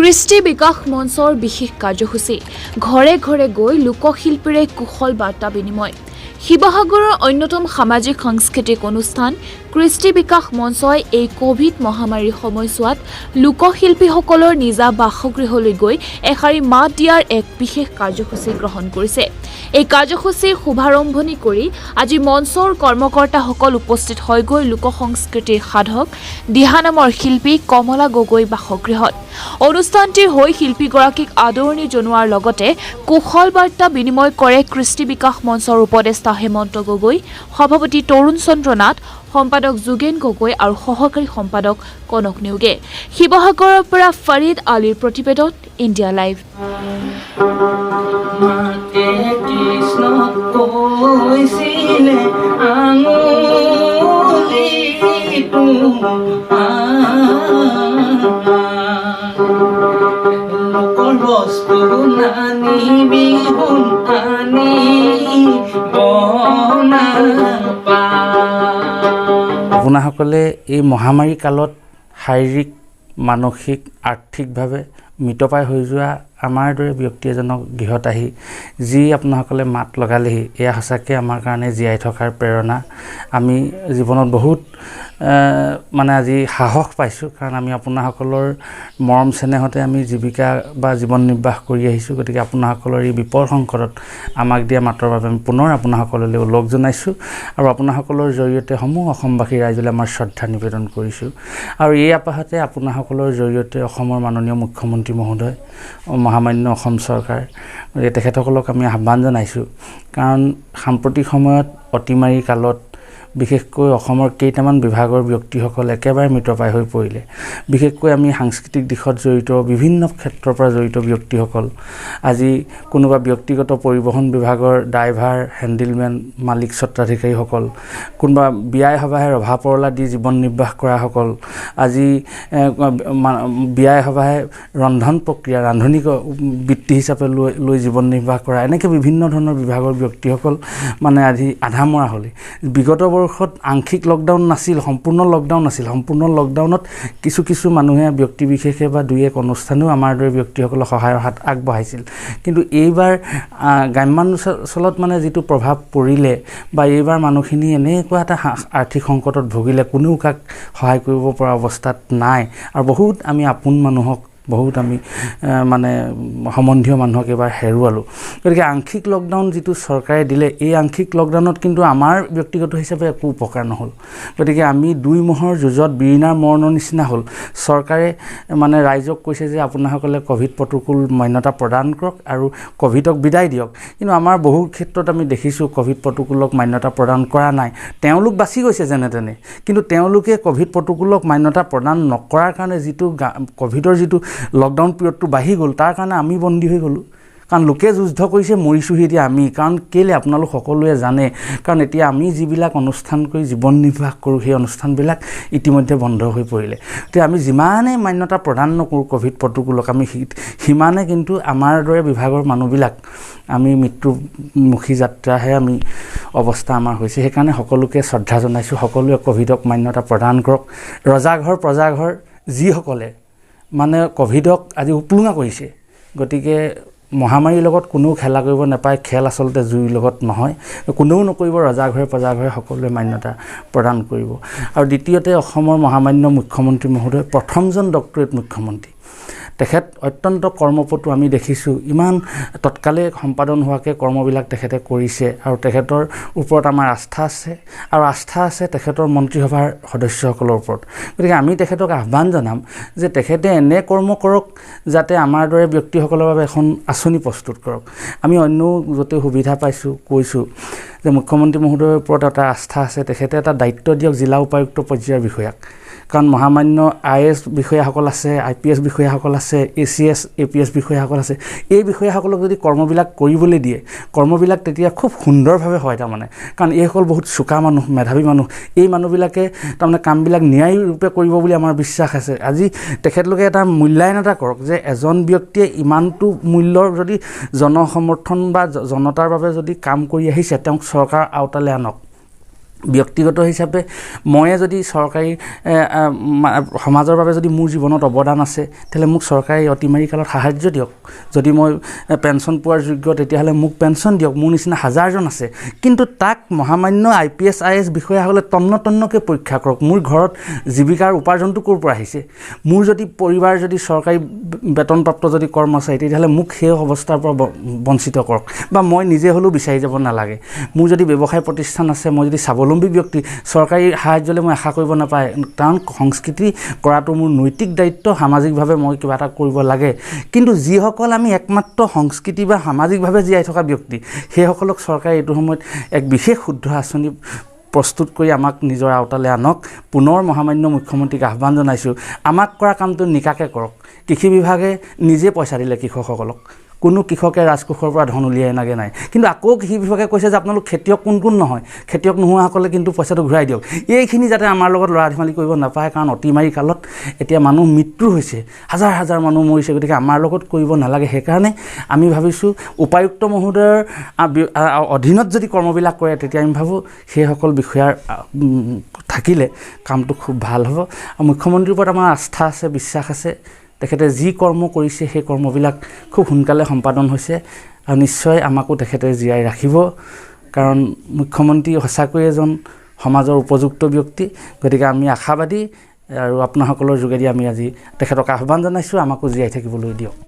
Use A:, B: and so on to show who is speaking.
A: কৃষ্টি বিকাশ মঞ্চৰ বিশেষ কাৰ্যসূচী ঘৰে ঘৰে গৈ লোকশিল্পীৰে কুশল বাৰ্তা বিনিময় শিৱসাগৰৰ অন্যতম সামাজিক সাংস্কৃতিক অনুষ্ঠান কৃষ্টি বিকাশ মঞ্চই এই কোভিড মহামাৰীৰ সময়ছোৱাত লোকশিল্পীসকলৰ নিজা বাসগৃহলৈ গৈ এশাৰী মাত দিয়াৰ এক বিশেষ কাৰ্যসূচী গ্ৰহণ কৰিছে। এই কাৰ্যসূচীৰ শুভাৰম্ভণি কৰি আজি মঞ্চৰ কৰ্মকৰ্তাসকল উপস্থিত হৈ গৈ লোকসংস্কৃতিৰ সাধক দিহানামৰ শিল্পী কমলা গগৈ বাসগৃহত অনুষ্ঠানটিৰ হৈ শিল্পীগৰাকীক আদৰণি জনোৱাৰ লগতে কুশল বাৰ্তা বিনিময় কৰে কৃষ্টি বিকাশ মঞ্চৰ উপদেষ্টা হেমন্ত গগৈ, সভাপতি তৰুণ চন্দ্ৰ নাথ, সম্পাদক যোগেন গগৈ আৰু সহকাৰী সম্পাদক কনক নেওগে। শিৱসাগৰৰ পৰা ফৰিদ আলীৰ প্ৰতিবেদন, ইণ্ডিয়া লাইভ।
B: আপোনাসকলে এই মহামাৰী কালত শাৰীৰিক, মানসিক, আৰ্থিকভাৱে মৃতপ্ৰায় হৈ যোৱা আমাৰ দৰে ব্যক্তি এজনক গৃহত আহি যি আপোনাসকলে মাত লগালেহি, এয়া সঁচাকৈ আমাৰ কাৰণে জীয়াই থকাৰ প্ৰেৰণা। আমি জীৱনত বহুত আজি সাহস পাইছোঁ, কাৰণ আমি আপোনাসকলৰ মৰম চেনেহতে আমি জীৱিকা বা জীৱন নিৰ্বাহ কৰি আহিছোঁ। গতিকে আপোনাসকলৰ এই বিপদ সংকটত আমাক দিয়া মাতৰ বাবে আমি পুনৰ আপোনাসকললৈ ওলগ জনাইছোঁ আৰু আপোনাসকলৰ জৰিয়তে সমূহ অসমবাসী ৰাইজলৈ আমাৰ শ্ৰদ্ধা নিবেদন কৰিছোঁ। আৰু এই আপাহতে আপোনাসকলৰ জৰিয়তে অসমৰ মাননীয় মুখ্যমন্ত্ৰী মহোদয়, মহামান্য অসম চৰকাৰ, তেখেতসকলক আমি আহ্বান জনাইছোঁ। কাৰণ সাম্প্ৰতিক সময়ত অতিমাৰী কালত বিশেষকৈ অসমৰ কেইটামান বিভাগৰ ব্যক্তিসকল একেবাৰে মৃতপ্ৰায় হৈ পৰিলে। বিশেষকৈ আমি সাংস্কৃতিক দিশত জড়িত, বিভিন্ন ক্ষেত্ৰৰ পৰা জড়িত ব্যক্তিসকল, আজি কোনোবা ব্যক্তিগত পৰিবহণ বিভাগৰ ড্ৰাইভাৰ, হেণ্ডিলমেন, মালিক স্বত্বাধিকাৰীসকল, কোনোবা বিয়াই সভাহে ৰভা পৰলা দি জীৱন নিৰ্বাহ কৰাসকল, আজি বিয়াই সভাহে ৰন্ধন প্ৰক্ৰিয়া, ৰান্ধনি বৃত্তি হিচাপে লৈ জীৱন নিৰ্বাহ কৰা, এনেকৈ বিভিন্ন ধৰণৰ বিভাগৰ ব্যক্তিসকল আজি আধা মৰা হ'লে। বিগত বৰ্ষত আংশিক লকডাউন নাছিল, সম্পূৰ্ণ লকডাউন নাছিল। সম্পূৰ্ণ লকডাউনত কিছু মানুহে ব্যক্তি বিশেষে বা দুই এক অনুষ্ঠানেও আমাৰ দৰে ব্যক্তিসকলক সহায়ৰ হাত আগবঢ়াইছিল। কিন্তু এইবাৰ গ্ৰাম্যাঞ্চলত যিটো প্ৰভাৱ পৰিলে বা এইবাৰ মানুহখিনি এনেকুৱা এটা আৰ্থিক সংকটত ভুগিলে, কোনেও কাক সহায় কৰিব পৰা অৱস্থাত নাই। আৰু বহুত আমি আপোন মানুহক, বহুত আমি সম্বন্ধীয় মানুহক এইবাৰ হেৰুৱালোঁ। গতিকে আংশিক লকডাউন যিটো চৰকাৰে দিলে, এই আংশিক লকডাউনত কিন্তু আমাৰ ব্যক্তিগত হিচাপে একো উপকাৰ নহ'ল। গতিকে আমি দুই মহৰ যুঁজত বিৰিণাৰ মৰণৰ নিচিনা হ'ল। চৰকাৰে ৰাইজক কৈছে যে আপোনাসকলে ক'ভিড প্ৰট'কল মান্যতা প্ৰদান কৰক আৰু ক'ভিডক বিদায় দিয়ক। কিন্তু আমাৰ বহু ক্ষেত্ৰত আমি দেখিছোঁ ক'ভিড প্ৰট'কলক মান্যতা প্ৰদান কৰা নাই। তেওঁলোক বাচি গৈছে যেনে তেনে, কিন্তু তেওঁলোকে ক'ভিড প্ৰট'কলক মান্যতা প্ৰদান নকৰাৰ কাৰণে যিটো ক'ভিডৰ যিটো লকডাউন পিৰিয়ডটো বাঢ়ি গ'ল, তাৰ কাৰণে আমি বন্দী হৈ গ'লোঁ। কাৰণ লোকে যুদ্ধ কৰিছে, মৰিছোঁহি এতিয়া আমি। কাৰণ কেলৈ আপোনালোক সকলোৱে জানে, কাৰণ এতিয়া আমি যিবিলাক অনুষ্ঠান কৰি জীৱন নিৰ্বাহ কৰোঁ, সেই অনুষ্ঠানবিলাক ইতিমধ্যে বন্ধ হৈ পৰিলে। এতিয়া আমি যিমানেই মান্যতা প্ৰদান নকৰোঁ ক'ভিড প্ৰট'কলক, আমি সিমানে কিন্তু আমাৰ দৰে বিভাগৰ মানুহবিলাক আমি মৃত্যুমুখী যাত্ৰাহে অৱস্থা আমাৰ হৈছে। সেইকাৰণে সকলোকে শ্ৰদ্ধা জনাইছোঁ। সকলোৱে ক'ভিডক মান্যতা প্ৰদান কৰক। ৰজাঘৰ প্ৰজাঘৰ যিসকলে ক'ভিডক আজি উপলুঙা কৰিছে, গতিকে মহামাৰীৰ লগত কোনেও খেলা কৰিব নাপায়। খেল আচলতে জুইৰ লগত নহয়, কোনেও নকৰিব। ৰজাঘৰে প্ৰজাঘৰে সকলোৱে মান্যতা প্ৰদান কৰিব। আৰু দ্বিতীয়তে অসমৰ মহামান্য মুখ্যমন্ত্ৰী মহোদয়, প্ৰথমজন ডক্টৰেট মুখ্যমন্ত্ৰী, তেখেত অত্যন্ত কৰ্মপটু। আমি দেখিছোঁ ইমান তৎকালে সম্পাদন হোৱাকৈ কৰ্মবিলাক তেখেতে কৰিছে আৰু তেখেতৰ ওপৰত আমাৰ আস্থা আছে আৰু আস্থা আছে তেখেতৰ মন্ত্ৰীসভাৰ সদস্যসকলৰ ওপৰত। গতিকে আমি তেখেতক আহ্বান জনাম যে তেখেতে এনে কৰ্ম কৰক যাতে আমাৰ দৰে ব্যক্তিসকলৰ বাবে এখন আঁচনি প্ৰস্তুত কৰক। আমি অন্যও য'তে সুবিধা পাইছোঁ কৈছোঁ যে মুখ্যমন্ত্ৰী মহোদয়ৰ ওপৰত এটা আস্থা আছে। তেখেতে এটা দায়িত্ব দিয়ক জিলা উপায়ুক্ত পৰ্যায়ৰ বিষয়াক, কাৰণ মহামান্য IAS বিষয়াসকল আছে, IPS বিষয়াসকল আছে, ACS APS বিষয়াসকল আছে। এই বিষয়াসকলক যদি কৰ্মবিলাক কৰিবলৈ দিয়ে, কৰ্মবিলাক তেতিয়া খুব সুন্দৰভাৱে হয়। কাৰণ এইসকল বহুত চোকা মানুহ, মেধাৱী মানুহ। এই মানুহবিলাকে কামবিলাক ন্যায়ৰূপে কৰিব বুলি আমাৰ বিশ্বাস আছে। আজি তেখেতলোকে এটা মূল্যায়ন এটা কৰক যে এজন ব্যক্তিয়ে ইমানটো মূল্যৰ যদি জনসমৰ্থন বা জনতাৰ বাবে যদি কাম কৰি আহিছে, তেওঁক চৰকাৰৰ আওতালৈ আনক। ব্যক্তিগত হিচাপে ময়ে যদি চৰকাৰী সমাজৰ বাবে যদি মোৰ জীৱনত অৱদান আছে তেতিয়াহ'লে মোক চৰকাৰে অতিমাৰী কালত সাহায্য দিয়ক। যদি মই পেঞ্চন পোৱাৰ যোগ্য তেতিয়াহ'লে মোক পেঞ্চন দিয়ক। মোৰ নিচিনা হাজাৰজন আছে, কিন্তু তাক মহামান্য IPS IAS বিষয়াসকলে তন্নতন্নকৈ পৰীক্ষা কৰক। মোৰ ঘৰত জীৱিকাৰ উপাৰ্জনটো ক'ৰ পৰা আহিছে? মোৰ যদি পৰিবাৰ যদি চৰকাৰী বেতনপ্ৰাপ্ত যদি কৰ্মচাৰী, তেতিয়াহ'লে মোক সেই অৱস্থাৰ পৰা বঞ্চিত কৰক, বা মই নিজে হ'লেও বিচাৰি যাব নালাগে। মোৰ যদি ব্যৱসায় প্ৰতিষ্ঠান আছে, মই যদি স্বাৱলম্বী ব্যক্তি, চৰকাৰী সাহায্যলৈ মই আশা কৰিব নাপায়, কাৰণ সংস্কৃতি কৰাটো মোৰ নৈতিক দায়িত্ব। সামাজিকভাৱে মই কিবা এটা কৰিব লাগে। কিন্তু যিসকল আমি একমাত্ৰ সংস্কৃতি বা সামাজিকভাৱে জীয়াই থকা ব্যক্তি, সেইসকলক চৰকাৰে এইটো সময়ত এক বিশেষ শুদ্ধ আঁচনি প্ৰস্তুত কৰি আমাক নিজৰ আওতালৈ আনক। পুনৰ মহামান্য মুখ্যমন্ত্ৰীক আহ্বান জনাইছোঁ, আমাক কৰা কামটো নিকাকৈ কৰক। কৃষি বিভাগে নিজে পইচা দিলে কৃষকসকলক, কোনো কৃষকে ৰাজকোষৰ পৰা ধন উলিয়াই নাগে নাই। কিন্তু আকৌ কৃষি বিভাগে কৈছে যে আপোনালোক খেতিয়ক কোন নহয়, খেতিয়ক নোহোৱাসকলে কিন্তু পইচাটো ঘূৰাই দিয়ক। এইখিনি যাতে আমাৰ লগত লৰা ধেমালি কৰিব নাপায়, কাৰণ অতিমাৰী কালত এতিয়া মানুহ মৃত্যু হৈছে, হাজাৰ হাজাৰ মানুহ মৰিছে, গতিকে আমাৰ লগত কৰিব নালাগে। সেইকাৰণে আমি ভাবিছোঁ উপায়ুক্ত মহোদয়ৰ অধীনত যদি কৰ্মবিলাক কৰে, তেতিয়া আমি ভাবোঁ সেইসকল বিষয়াৰ থাকিলে কামটো খুব ভাল হ'ব। আৰু মুখ্যমন্ত্ৰীৰ ওপৰত আমাৰ আস্থা আছে, বিশ্বাস আছে। তেখেতে যি কৰ্ম কৰিছে সেই কৰ্মবিলাক খুব সোনকালে সম্পাদন হৈছে, আৰু নিশ্চয় আমাকো তেখেতে জীয়াই ৰাখিব, কাৰণ মুখ্যমন্ত্ৰী সঁচাকৈয়ে এজন সমাজৰ উপযুক্ত ব্যক্তি। গতিকে আমি আশাবাদী, আৰু আপোনাসকলৰ যোগেদি আমি আজি তেখেতক আহ্বান জনাইছোঁ, আমাকো জীয়াই থাকিবলৈ দিয়ক।